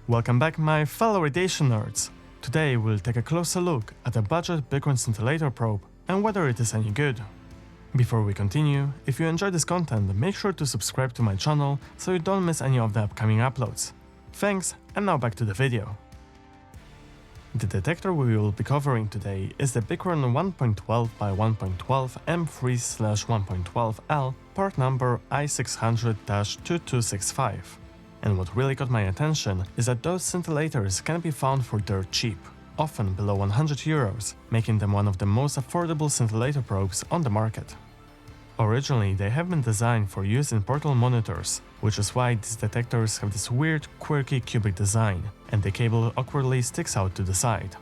Welcome back, my fellow radiation nerds! Today we'll take a closer look at a budget Bicron scintillator probe and whether it is any good. Before we continue, if you enjoy this content, make sure to subscribe to my channel so you don't miss any of the upcoming uploads. Thanks, and now back to the video. The detector we will be covering today is the Bicron 1.12 by 1.12 M3/1.12L, part number I600-2265. And what really caught my attention is that those scintillators can be found for dirt cheap, often below 100 euros, making them one of the most affordable scintillator probes on the market. Originally, they have been designed for use in portal monitors, which is why these detectors have this weird, quirky cubic design, and the cable awkwardly sticks out to the side.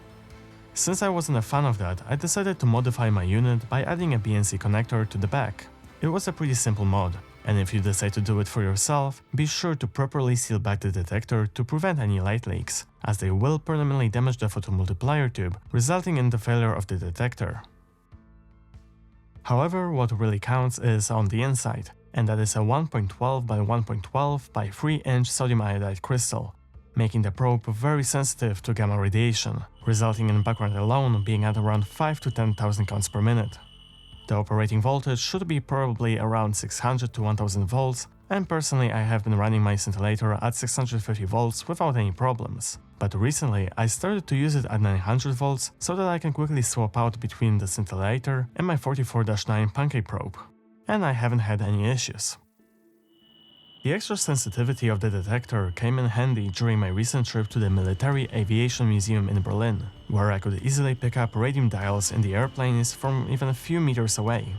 Since I wasn't a fan of that, I decided to modify my unit by adding a BNC connector to the back. It was a pretty simple mod, and if you decide to do it for yourself, be sure to properly seal back the detector to prevent any light leaks, as they will permanently damage the photomultiplier tube, resulting in the failure of the detector. However, what really counts is on the inside, and that is a 1.12 by 1.12 by 3-inch sodium iodide crystal, making the probe very sensitive to gamma radiation, resulting in background alone being at around 5 to 10,000 counts per minute. The operating voltage should be probably around 600 to 1000 volts, and personally I have been running my scintillator at 650 volts without any problems. But recently I started to use it at 900 volts so that I can quickly swap out between the scintillator and my 44-9 pancake probe. And I haven't had any issues. The extra sensitivity of the detector came in handy during my recent trip to the Military Aviation Museum in Berlin, where I could easily pick up radium dials in the airplanes from even a few meters away.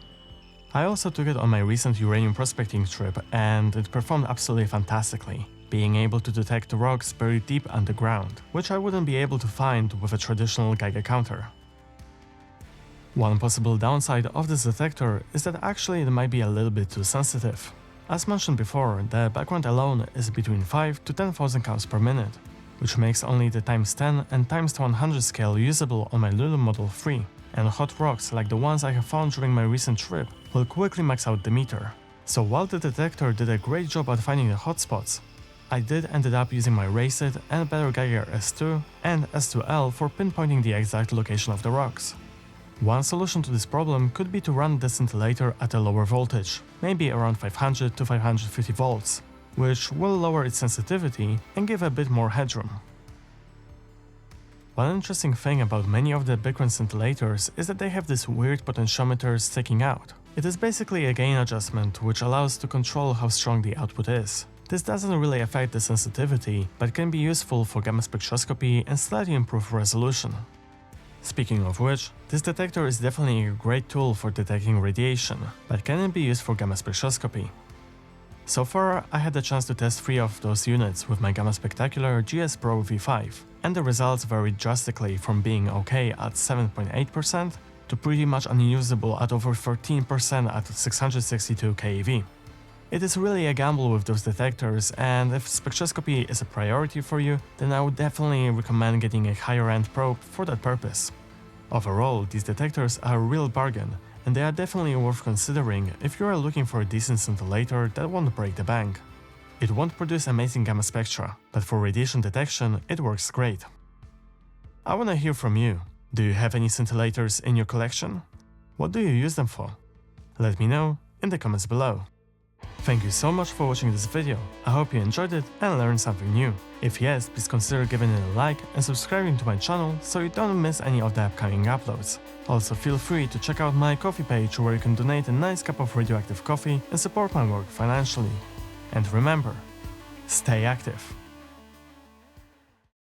I also took it on my recent uranium prospecting trip, and it performed absolutely fantastically, being able to detect rocks buried deep underground, which I wouldn't be able to find with a traditional Geiger counter. One possible downside of this detector is that actually it might be a little bit too sensitive. As mentioned before, the background alone is between 5 to 10,000 counts per minute, which makes only the ×10 and ×100 scale usable on my Lulu Model 3, and hot rocks like the ones I have found during my recent trip will quickly max out the meter. So while the detector did a great job at finding the hotspots, I did ended up using my Racet and Better Geiger S2 and S2L for pinpointing the exact location of the rocks. One solution to this problem could be to run the scintillator at a lower voltage, maybe around 500 to 550 volts, which will lower its sensitivity and give a bit more headroom. One interesting thing about many of the Bicron scintillators is that they have this weird potentiometer sticking out. It is basically a gain adjustment which allows to control how strong the output is. This doesn't really affect the sensitivity, but can be useful for gamma spectroscopy and slightly improve resolution. Speaking of which, this detector is definitely a great tool for detecting radiation, but can it be used for gamma spectroscopy? So far, I had the chance to test 3 of those units with my Gamma Spectacular GS Pro V5, and the results varied drastically from being okay at 7.8% to pretty much unusable at over 13% at 662 keV. It is really a gamble with those detectors, and if spectroscopy is a priority for you, then I would definitely recommend getting a higher-end probe for that purpose. Overall, these detectors are a real bargain, and they are definitely worth considering if you are looking for a decent scintillator that won't break the bank. It won't produce amazing gamma spectra, but for radiation detection, it works great. I wanna hear from you. Do you have any scintillators in your collection? What do you use them for? Let me know in the comments below. Thank you so much for watching this video. I hope you enjoyed it and learned something new. If yes, please consider giving it a like and subscribing to my channel so you don't miss any of the upcoming uploads. Also feel free to check out my coffee page where you can donate a nice cup of radioactive coffee and support my work financially. And remember, stay active.